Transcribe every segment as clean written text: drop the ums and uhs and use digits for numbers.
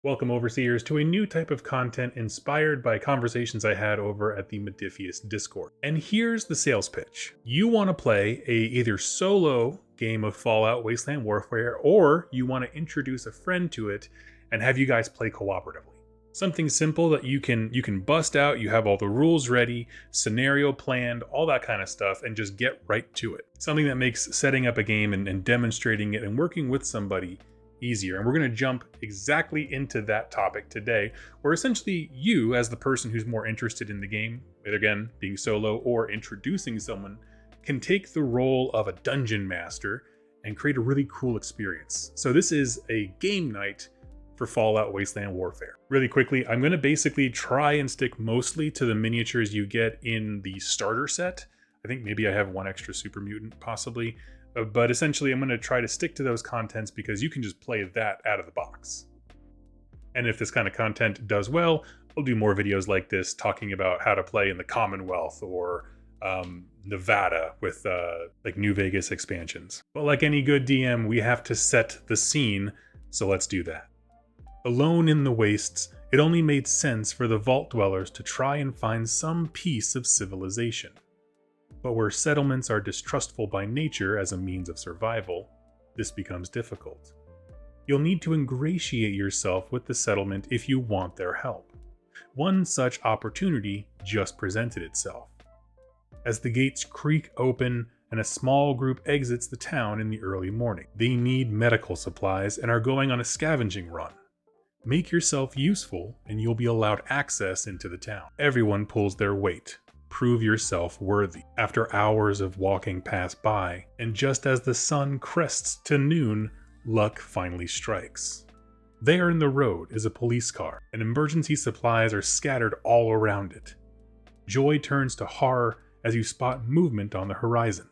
Welcome, Overseers, to a new type of content inspired by conversations I had over at the Modifius Discord. And here's the sales pitch. You want to play a either solo game of Fallout Wasteland Warfare, or you want to introduce a friend to it and have you guys play cooperatively. Something simple that you can bust out, you have all the rules ready, scenario planned, all that kind of stuff, and just get right to it. Something that makes setting up a game and demonstrating it and working with somebody easier. And we're going to jump exactly into that topic today, where essentially you, as the person who's more interested in the game, either again being solo or introducing someone, can take the role of a dungeon master and create a really cool experience. So this is a game night for Fallout Wasteland Warfare. Really quickly, I'm going to basically try and stick mostly to the miniatures you get in the starter set. I think maybe I have one extra super mutant possibly. But essentially, I'm going to try to stick to those contents because you can just play that out of the box. And if this kind of content does well, I'll do more videos like this talking about how to play in the Commonwealth or Nevada with like New Vegas expansions. But like any good DM, we have to set the scene, so let's do that. Alone in the wastes, it only made sense for the Vault Dwellers to try and find some piece of civilization. But where settlements are distrustful by nature as a means of survival, this becomes difficult. You'll need to ingratiate yourself with the settlement if you want their help. One such opportunity just presented itself. As the gates creak open and a small group exits the town in the early morning, they need medical supplies and are going on a scavenging run. Make yourself useful and you'll be allowed access into the town. Everyone pulls their weight. Prove yourself worthy. After hours of walking pass by, and just as the sun crests to noon, luck finally strikes. There in the road is a police car, and emergency supplies are scattered all around it. Joy turns to horror as you spot movement on the horizon.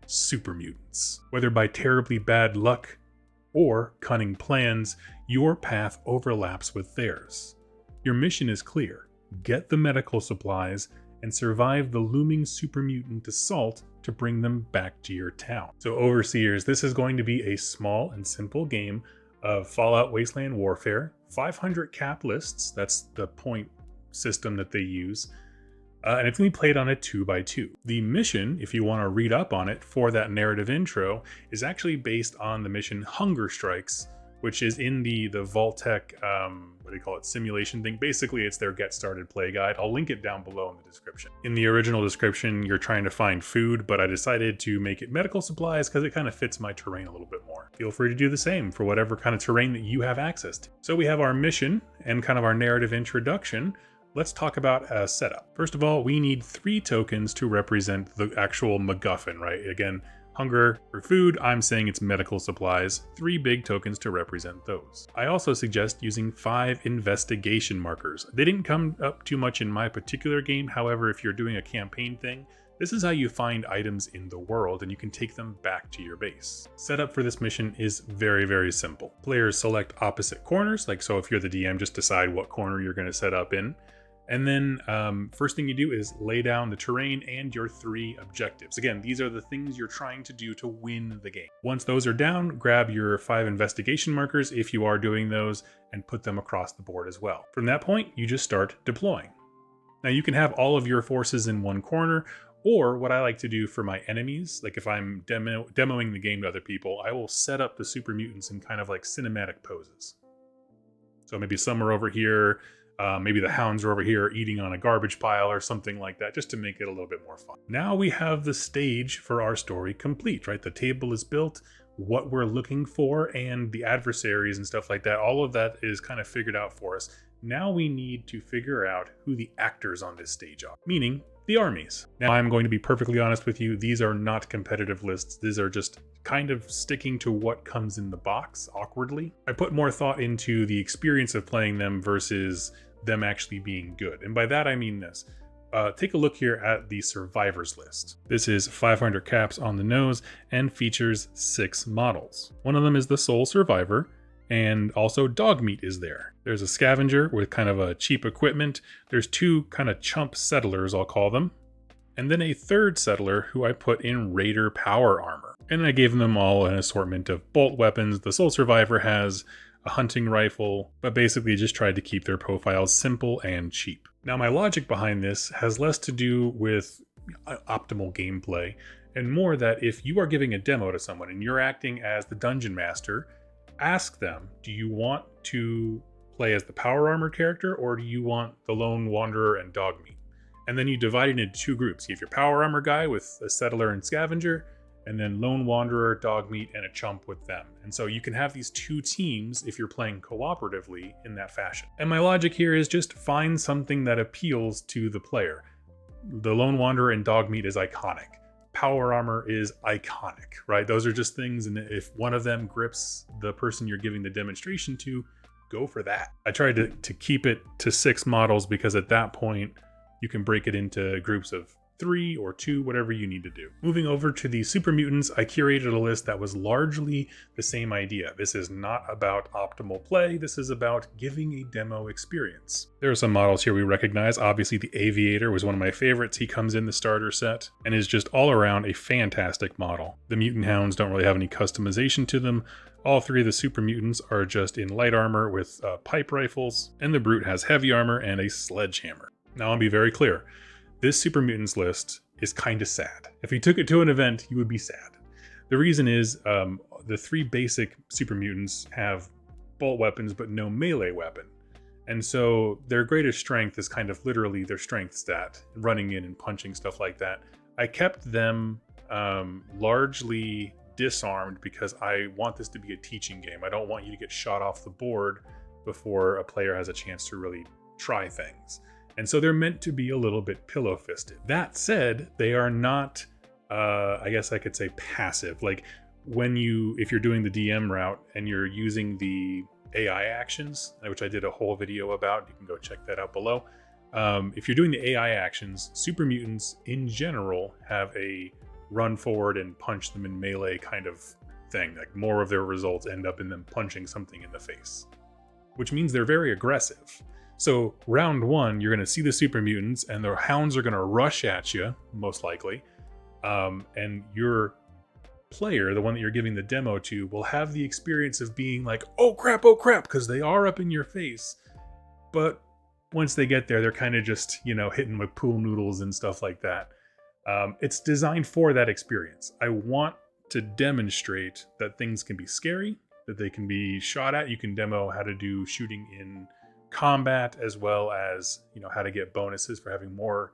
Super mutants. Whether by terribly bad luck or cunning plans, your path overlaps with theirs. Your mission is clear. Get the medical supplies and survive the looming super mutant assault to bring them back to your town. So Overseers, this is going to be a small and simple game of Fallout Wasteland Warfare. 500 cap lists, that's the point system that they use. And it's going to be played on a 2x2. The mission, if you want to read up on it for that narrative intro, is actually based on the mission Hunger Strikes, which is in the Vault-Tec, what do you call it, simulation thing. Basically, it's their Get Started Play Guide. I'll link it down below in the description. In the original description, you're trying to find food, but I decided to make it medical supplies because it kind of fits my terrain a little bit more. Feel free to do the same for whatever kind of terrain that you have access to. So we have our mission and kind of our narrative introduction. Let's talk about a setup. First of all, we need 3 tokens to represent the actual MacGuffin, right? Again, hunger for food, I'm saying it's medical supplies, 3 big tokens to represent those. I also suggest using 5 investigation markers. They didn't come up too much in my particular game, however, if you're doing a campaign thing, this is how you find items in the world and you can take them back to your base. Setup for this mission is very, very simple. Players select opposite corners, like so if you're the DM, just decide what corner you're going to set up in. And then first thing you do is lay down the terrain and your 3 objectives. Again, these are the things you're trying to do to win the game. Once those are down, grab your 5 investigation markers if you are doing those and put them across the board as well. From that point, you just start deploying. Now you can have all of your forces in one corner, or what I like to do for my enemies, like if I'm demoing the game to other people, I will set up the super mutants in kind of like cinematic poses. So maybe some are over here, maybe the hounds are over here eating on a garbage pile or something like that, just to make it a little bit more fun. Now we have the stage for our story complete, right? The table is built, what we're looking for, and the adversaries and stuff like that. All of that is kind of figured out for us. Now we need to figure out who the actors on this stage are, meaning the armies. Now I'm going to be perfectly honest with you, these are not competitive lists. These are just kind of sticking to what comes in the box awkwardly. I put more thought into the experience of playing them versus them actually being good. And by that I mean this. Take a look here at the survivors list. This is 500 caps on the nose and features 6 models. One of them is the sole survivor, and also dog meat is there. There's a scavenger with kind of a cheap equipment. There's 2 kind of chump settlers, I'll call them. And then a 3rd settler who I put in raider power armor. And I gave them all an assortment of bolt weapons. The sole survivor has a hunting rifle, but basically just tried to keep their profiles simple and cheap. Now, my logic behind this has less to do with optimal gameplay and more that if you are giving a demo to someone and you're acting as the dungeon master, ask them, do you want to play as the power armor character or do you want the lone wanderer and dogmeat? And then you divide it into 2 groups. You have your power armor guy with a settler and scavenger, and then lone wanderer, dogmeat, and a chump with them. And so you can have these 2 teams if you're playing cooperatively in that fashion. And my logic here is just find something that appeals to the player. The lone wanderer and dogmeat is iconic. Power armor is iconic, right? Those are just things, and if one of them grips the person you're giving the demonstration to, go for that. I tried to keep it to 6 models because at that point you can break it into groups of 3 or 2, whatever you need to do. Moving over to the super mutants, I curated a list that was largely the same idea. This is not about optimal play, this is about giving a demo experience. There are some models here we recognize. Obviously the Aviator was one of my favorites. He comes in the starter set and is just all around a fantastic model. The mutant hounds don't really have any customization to them. All 3 of the super mutants are just in light armor with pipe rifles, and the brute has heavy armor and a sledgehammer. Now I'll be very clear. This super mutants list is kind of sad. If you took it to an event, you would be sad. The reason is the 3 basic super mutants have bolt weapons but no melee weapon. And so their greatest strength is kind of literally their strength stat, running in and punching, stuff like that. I kept them largely disarmed because I want this to be a teaching game. I don't want you to get shot off the board before a player has a chance to really try things. And so they're meant to be a little bit pillow-fisted. That said, they are not, I guess I could say, passive. Like if you're doing the DM route and you're using the AI actions, which I did a whole video about, you can go check that out below. If you're doing the AI actions, super mutants in general have a run forward and punch them in melee kind of thing. Like more of their results end up in them punching something in the face, which means they're very aggressive. So round 1, you're going to see the super mutants and the hounds are going to rush at you, most likely. And your player, the one that you're giving the demo to, will have the experience of being like, oh crap, because they are up in your face. But once they get there, they're kind of just, hitting with pool noodles and stuff like that. It's designed for that experience. I want to demonstrate that things can be scary, that they can be shot at. You can demo how to do shooting in combat, as well as how to get bonuses for having more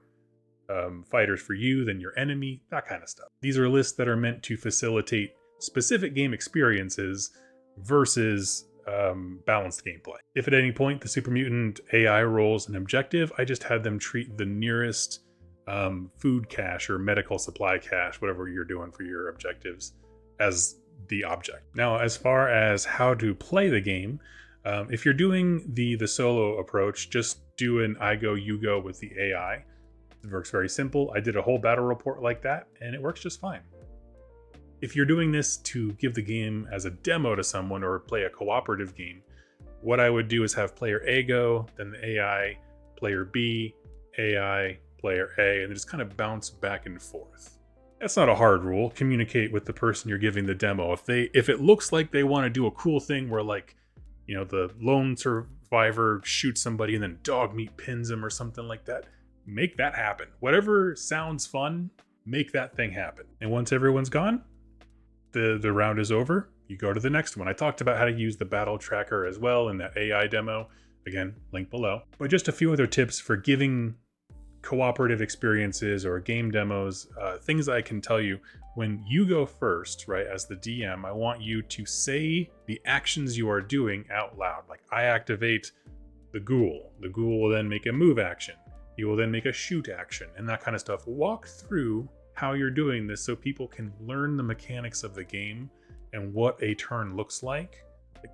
fighters for you than your enemy, that kind of stuff. These are lists that are meant to facilitate specific game experiences versus balanced gameplay. If at any point the super mutant AI rolls an objective, I just had them treat the nearest food cache or medical supply cache, whatever you're doing for your objectives, as the object. Now, as far as how to play the game, if you're doing the solo approach, just do an I go, you go with the AI. It works very simple. I did a whole battle report like that, and it works just fine. If you're doing this to give the game as a demo to someone or play a cooperative game, what I would do is have player A go, then the AI, player B, AI, player A, and just kind of bounce back and forth. That's not a hard rule. Communicate with the person you're giving the demo. If it looks like they want to do a cool thing where the lone survivor shoots somebody and then dogmeat pins him or something like that, make that happen. Whatever sounds fun, make that thing happen. And once everyone's gone, the round is over, you go to the next one. I talked about how to use the battle tracker as well in that AI demo. Again, link below. But just a few other tips for giving cooperative experiences or game demos, things I can tell you. When you go first, right, as the DM, I want you to say the actions you are doing out loud. Like, I activate the ghoul. The ghoul will then make a move action. He will then make a shoot action and that kind of stuff. Walk through how you're doing this so people can learn the mechanics of the game and what a turn looks like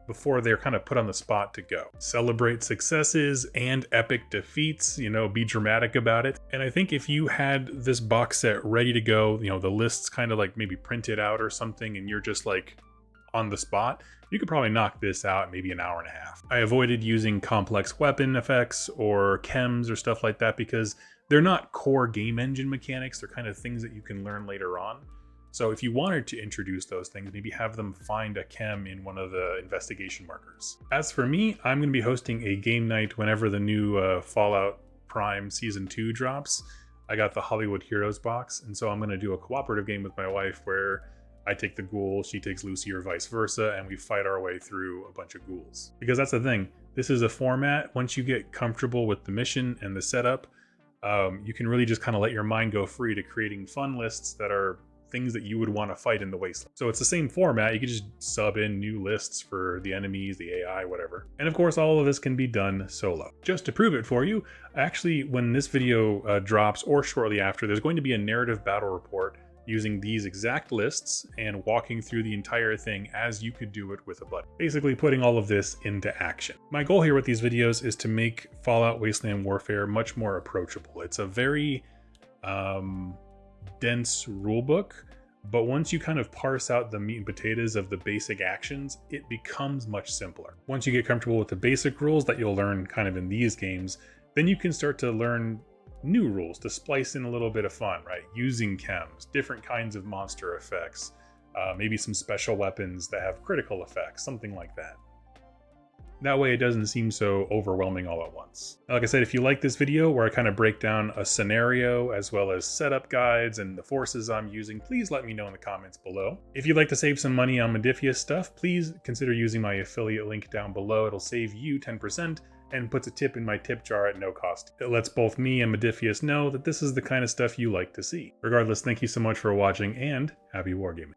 before they're kind of put on the spot to go. Celebrate successes and epic defeats, be dramatic about it. And I think if you had this box set ready to go, the lists kind of like maybe printed out or something, and you're just like on the spot, you could probably knock this out in maybe an hour and a half. I avoided using complex weapon effects or chems or stuff like that because they're not core game engine mechanics. They're kind of things that you can learn later on. So if you wanted to introduce those things, maybe have them find a chem in one of the investigation markers. As for me, I'm going to be hosting a game night whenever the new Fallout Prime Season 2 drops. I got the Hollywood Heroes box, and so I'm going to do a cooperative game with my wife where I take the ghoul, she takes Lucy, or vice versa, and we fight our way through a bunch of ghouls. Because that's the thing, this is a format, once you get comfortable with the mission and the setup, you can really just kind of let your mind go free to creating fun lists that are things that you would want to fight in the Wasteland. So it's the same format, you can just sub in new lists for the enemies, the AI, whatever. And of course, all of this can be done solo. Just to prove it for you, actually, when this video drops or shortly after, there's going to be a narrative battle report using these exact lists and walking through the entire thing as you could do it with a buddy. Basically putting all of this into action. My goal here with these videos is to make Fallout Wasteland Warfare much more approachable. It's a very dense rulebook, but once you kind of parse out the meat and potatoes of the basic actions, it becomes much simpler. Once you get comfortable with the basic rules that you'll learn kind of in these games, then you can start to learn new rules to splice in a little bit of fun, right? Using chems, different kinds of monster effects, maybe some special weapons that have critical effects, something like that. That way it doesn't seem so overwhelming all at once. Like I said, if you like this video where I kind of break down a scenario as well as setup guides and the forces I'm using, please let me know in the comments below. If you'd like to save some money on Modifius stuff, please consider using my affiliate link down below. It'll save you 10% and puts a tip in my tip jar at no cost. It lets both me and Modifius know that this is the kind of stuff you like to see. Regardless, thank you so much for watching and happy wargaming.